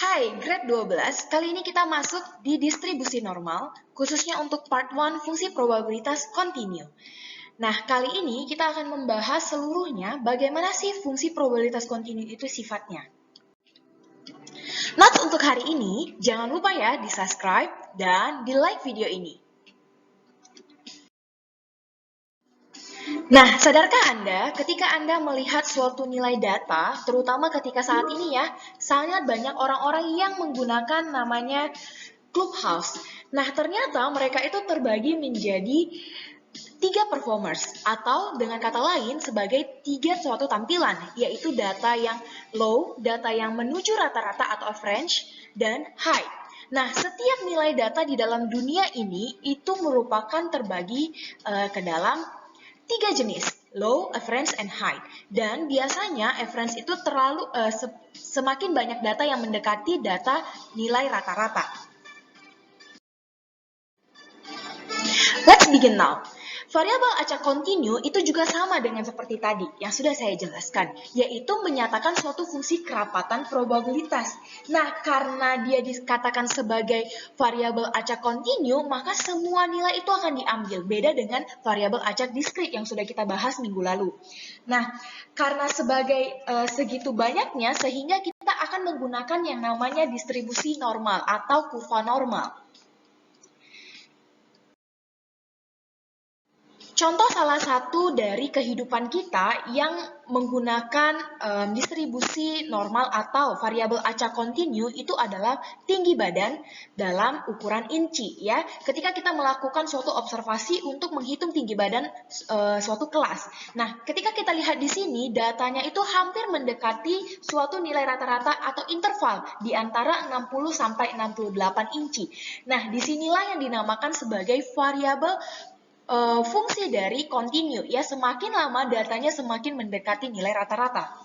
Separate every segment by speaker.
Speaker 1: Hai, grade 12. Kali ini kita masuk di distribusi normal, khususnya untuk part 1 fungsi probabilitas kontinu. Nah, kali ini kita akan membahas seluruhnya bagaimana sih fungsi probabilitas kontinu itu sifatnya. Notes untuk hari ini, jangan lupa ya di-subscribe dan di-like video ini. Nah, sadarkah Anda ketika Anda melihat suatu nilai data, terutama ketika saat ini ya, sangat banyak orang-orang yang menggunakan namanya Clubhouse. Nah, ternyata mereka itu terbagi menjadi 3 performers, atau dengan kata lain sebagai 3 suatu tampilan, yaitu data yang low, data yang menuju rata-rata atau average, dan high. Nah, setiap nilai data di dalam dunia ini itu merupakan terbagi ke dalam 3 jenis, low, average, and high. Dan biasanya average itu semakin banyak data yang mendekati data nilai rata-rata. Let's begin now. Variabel acak kontinu itu juga sama dengan seperti tadi yang sudah saya jelaskan, yaitu menyatakan suatu fungsi kerapatan probabilitas. Nah, karena dia dikatakan sebagai variabel acak kontinu, maka semua nilai itu akan diambil, beda dengan variabel acak diskrit yang sudah kita bahas minggu lalu. Nah, karena sebagai segitu banyaknya, sehingga kita akan menggunakan yang namanya distribusi normal atau kurva normal. Contoh salah satu dari kehidupan kita yang menggunakan distribusi normal atau variabel acak kontinu itu adalah tinggi badan dalam ukuran inci ya. Ketika kita melakukan suatu observasi untuk menghitung tinggi badan suatu kelas. Nah, ketika kita lihat di sini datanya itu hampir mendekati suatu nilai rata-rata atau interval di antara 60 sampai 68 inci. Nah, disinilah yang dinamakan sebagai variabel fungsi dari kontinu ya, semakin lama datanya semakin mendekati nilai rata-rata.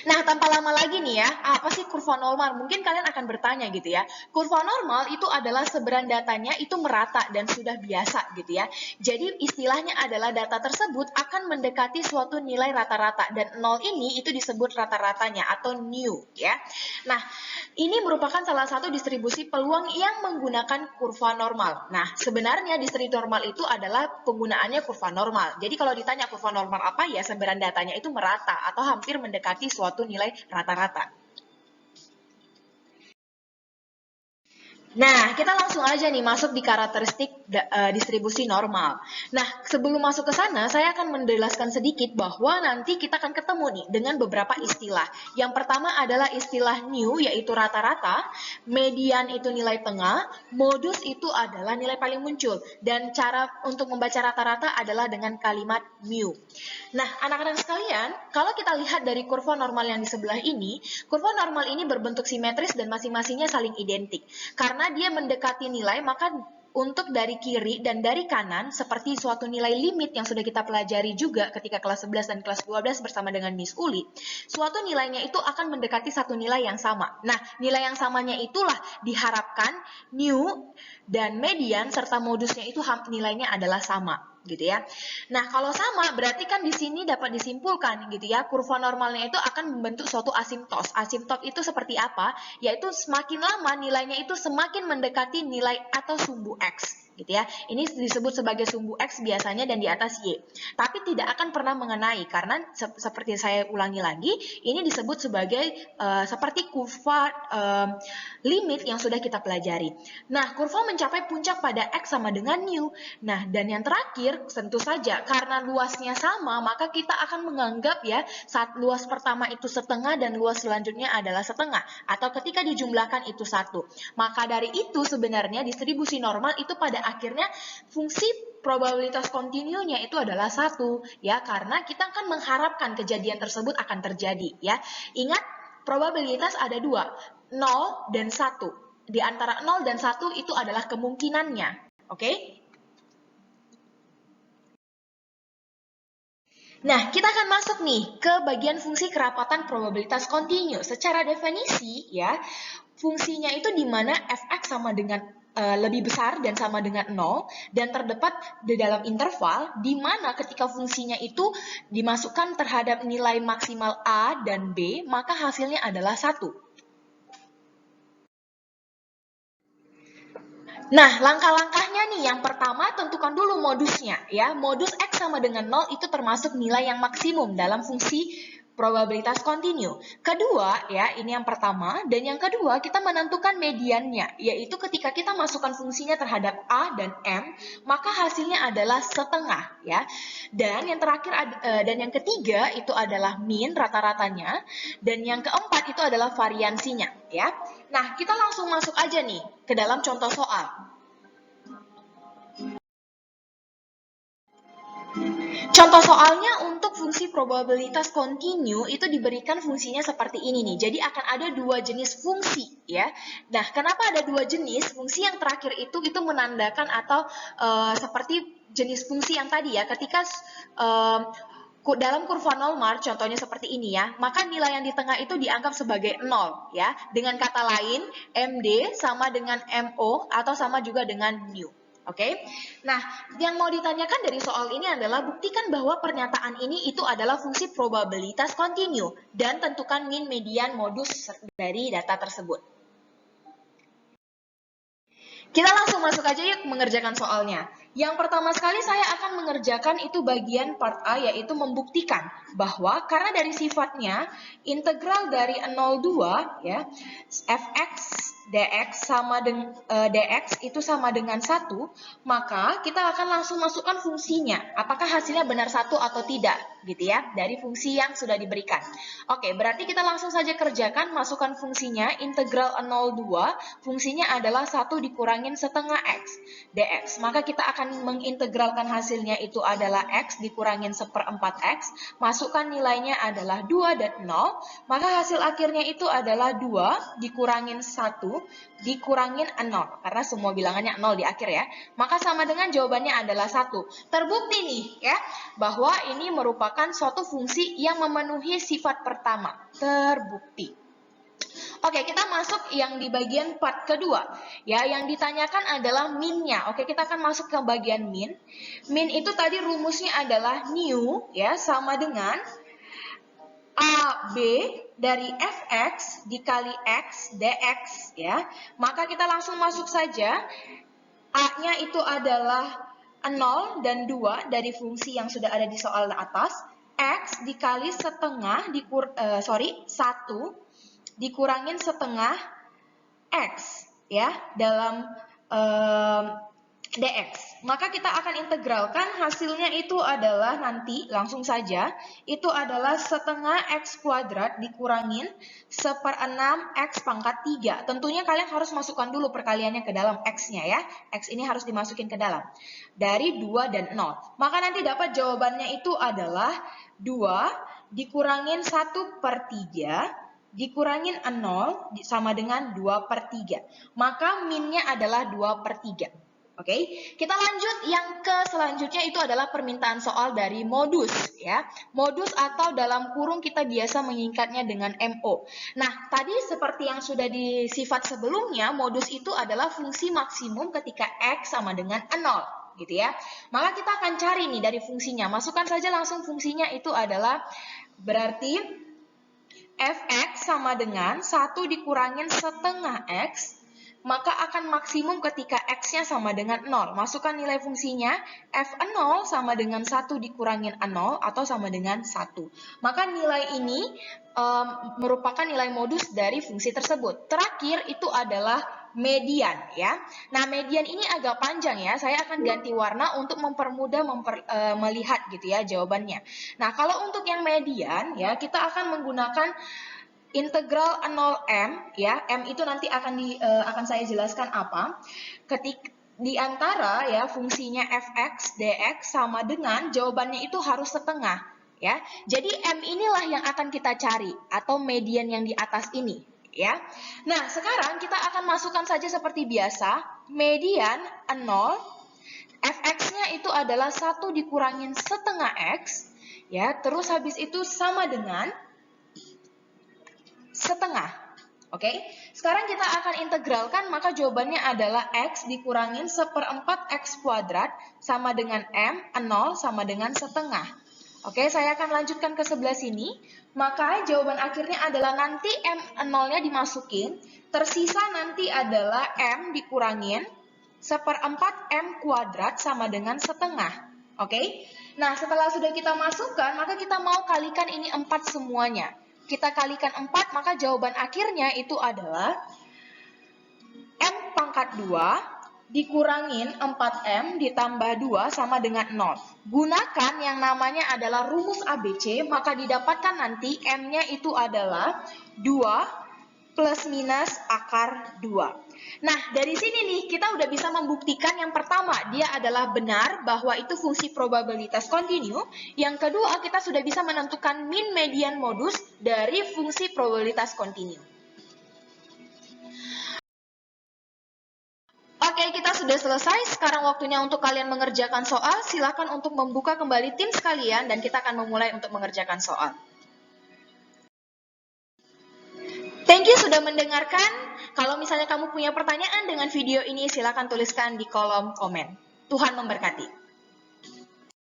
Speaker 1: Nah, tanpa lama lagi nih ya, apa sih kurva normal? Mungkin kalian akan bertanya gitu ya. Kurva normal itu adalah seberan datanya itu merata dan sudah biasa gitu ya. Jadi istilahnya adalah data tersebut akan mendekati suatu nilai rata-rata dan 0 ini itu disebut rata-ratanya atau new ya. Nah, ini merupakan salah satu distribusi peluang yang menggunakan kurva normal. Nah, sebenarnya distribusi normal itu adalah penggunaannya kurva normal. Jadi kalau ditanya kurva normal apa ya, seberan datanya itu merata atau hampir mendekati suatu nilai rata-rata. Nah, kita langsung aja nih masuk di karakteristik distribusi normal. Nah, sebelum masuk ke sana, saya akan menjelaskan sedikit bahwa nanti kita akan ketemu nih dengan beberapa istilah. Yang pertama adalah istilah new, yaitu rata-rata, median itu nilai tengah, modus itu adalah nilai paling muncul, dan cara untuk membaca rata-rata adalah dengan kalimat mu. Nah, anak-anak sekalian, kalau kita lihat dari kurva normal yang di sebelah ini, kurva normal ini berbentuk simetris dan masing-masingnya saling identik. Karena dia mendekati nilai, maka untuk dari kiri dan dari kanan, seperti suatu nilai limit yang sudah kita pelajari juga ketika kelas 11 dan kelas 12 bersama dengan Miss Uli, suatu nilainya itu akan mendekati satu nilai yang sama. Nah, nilai yang samanya itulah diharapkan new dan median serta modusnya itu nilainya adalah sama. Gitu ya. Nah, kalau sama berarti kan di sini dapat disimpulkan gitu ya, kurva normalnya itu akan membentuk suatu asimptos. Asimptot itu seperti apa? Yaitu semakin lama nilainya itu semakin mendekati nilai atau sumbu X. Gitu ya. Ini disebut sebagai sumbu X biasanya dan di atas Y. Tapi tidak akan pernah mengenai karena seperti saya ulangi lagi, ini disebut sebagai seperti kurva limit yang sudah kita pelajari. Nah, kurva mencapai puncak pada X sama dengan new. Nah, dan yang terakhir tentu saja karena luasnya sama, maka kita akan menganggap ya saat luas pertama itu setengah dan luas selanjutnya adalah setengah. Atau ketika dijumlahkan itu 1. Maka dari itu sebenarnya distribusi normal itu pada akhirnya fungsi probabilitas kontinunya itu adalah 1 ya, karena kita akan mengharapkan kejadian tersebut akan terjadi ya. Ingat, probabilitas ada 2, 0 dan 1. Di antara 0 dan 1 itu adalah kemungkinannya. Oke? Nah, kita akan masuk nih ke bagian fungsi kerapatan probabilitas kontinu. Secara definisi ya, fungsinya itu di mana fx sama dengan lebih besar dan sama dengan 0, dan terdapat di dalam interval di mana ketika fungsinya itu dimasukkan terhadap nilai maksimal A dan B, maka hasilnya adalah 1. Nah, langkah-langkahnya nih, yang pertama tentukan dulu modusnya ya. Modus X sama dengan 0 itu termasuk nilai yang maksimum dalam fungsi probabilitas kontinu. Kedua, ya, ini yang pertama, dan yang kedua kita menentukan mediannya, yaitu ketika kita masukkan fungsinya terhadap A dan M, maka hasilnya adalah setengah, ya. Dan yang terakhir dan yang ketiga itu adalah min rata-ratanya, dan yang keempat itu adalah variansinya, ya. Nah, kita langsung masuk aja nih ke dalam contoh soal. Contoh soalnya untuk fungsi probabilitas kontinu itu diberikan fungsinya seperti ini nih. Jadi akan ada dua jenis fungsi ya. Nah, kenapa ada dua jenis? Fungsi yang terakhir itu menandakan atau seperti jenis fungsi yang tadi ya. Ketika dalam kurva 0 Mars, contohnya seperti ini ya, maka nilai yang di tengah itu dianggap sebagai 0 ya. Dengan kata lain, MD sama dengan MO atau sama juga dengan mu. Oke, nah yang mau ditanyakan dari soal ini adalah buktikan bahwa pernyataan ini itu adalah fungsi probabilitas kontinu dan tentukan min, median, modus dari data tersebut. Kita langsung masuk aja yuk mengerjakan soalnya. Yang pertama sekali saya akan mengerjakan itu bagian part A, yaitu membuktikan bahwa karena dari sifatnya integral dari 0,2 ya, fx dx sama dengan dx itu sama dengan 1, maka kita akan langsung masukkan fungsinya. Apakah hasilnya benar 1 atau tidak gitu ya, dari fungsi yang sudah diberikan. Oke, berarti kita langsung saja kerjakan, masukkan fungsinya. Integral 0,2 fungsinya adalah 1 dikurangin setengah x dx. Maka kita akan mengintegralkan hasilnya itu adalah x dikurangin seperempat x, masukkan nilainya adalah 2 dan 0, maka hasil akhirnya itu adalah 2 dikurangin 1 dikurangin 0, karena semua bilangannya 0 di akhir ya, maka sama dengan jawabannya adalah 1. Terbukti nih ya, bahwa ini merupakan suatu fungsi yang memenuhi sifat pertama, terbukti. Oke, kita masuk yang di bagian part kedua. Ya, yang ditanyakan adalah min-nya. Oke, kita akan masuk ke bagian min. Min itu tadi rumusnya adalah mu ya sama dengan AB dari fx dikali x dx ya. Maka kita langsung masuk saja. A-nya itu adalah 0 dan 2 dari fungsi yang sudah ada di soal atas. X dikali setengah 1 dikurangin setengah x ya dalam dx. Maka kita akan integralkan, hasilnya itu adalah nanti langsung saja itu adalah setengah x kuadrat dikurangin seperenam x pangkat 3. Tentunya kalian harus masukkan dulu perkaliannya ke dalam x-nya ya. X ini harus dimasukin ke dalam. Dari 2 dan 0. Maka nanti dapat jawabannya itu adalah 2 dikurangin 1/3 dikurangin 0 sama dengan 2/3. Maka minnya adalah 2/3. Oke, kita lanjut yang ke selanjutnya itu adalah permintaan soal dari modus ya. Modus atau dalam kurung kita biasa menyingkatnya dengan MO. Nah, tadi seperti yang sudah di sifat sebelumnya, modus itu adalah fungsi maksimum ketika X sama dengan 0 gitu ya. Maka kita akan cari nih dari fungsinya. Masukkan saja langsung fungsinya itu adalah berarti fx sama dengan 1 dikurangin setengah x, maka akan maksimum ketika x-nya sama dengan 0. Masukkan nilai fungsinya, f0 sama dengan 1 dikurangin 0 atau sama dengan 1. Maka nilai ini merupakan nilai modus dari fungsi tersebut. Terakhir itu adalah median ya. Nah, median ini agak panjang ya. Saya akan ganti warna untuk mempermudah melihat gitu ya jawabannya. Nah, kalau untuk yang median ya, kita akan menggunakan integral 0m ya. M itu nanti akan saya jelaskan apa. Ketika di antara ya fungsinya fx dx sama dengan jawabannya itu harus setengah ya. Jadi M inilah yang akan kita cari atau median yang di atas ini ya. Nah, sekarang kita akan masukkan saja seperti biasa, median 0, fx-nya itu adalah 1 dikurangin setengah x ya, terus habis itu sama dengan setengah. Oke, sekarang kita akan integralkan, maka jawabannya adalah X dikurangin 1/4 X kuadrat sama dengan M, 0 sama dengan setengah. Oke, saya akan lanjutkan ke sebelah sini. Maka jawaban akhirnya adalah nanti M 0-nya dimasukin, tersisa nanti adalah M dikurangin 1/4 M kuadrat sama dengan setengah. Oke, nah setelah sudah kita masukkan, maka kita mau kalikan ini 4 semuanya. Kita kalikan 4, maka jawaban akhirnya itu adalah M pangkat 2 dikurangin 4M ditambah 2 sama dengan 0. Gunakan yang namanya adalah rumus ABC, maka didapatkan nanti M-nya itu adalah 2 plus minus akar 2. Nah, dari sini nih kita udah bisa membuktikan yang pertama, dia adalah benar bahwa itu fungsi probabilitas kontinu. Yang kedua, kita sudah bisa menentukan min, median, modus dari fungsi probabilitas kontinu. Oke, kita sudah selesai. Sekarang waktunya untuk kalian mengerjakan soal. Silakan untuk membuka kembali tim sekalian dan kita akan memulai untuk mengerjakan soal. Thank you sudah mendengarkan. Kalau misalnya kamu punya pertanyaan dengan video ini, silakan tuliskan di kolom komen. Tuhan memberkati.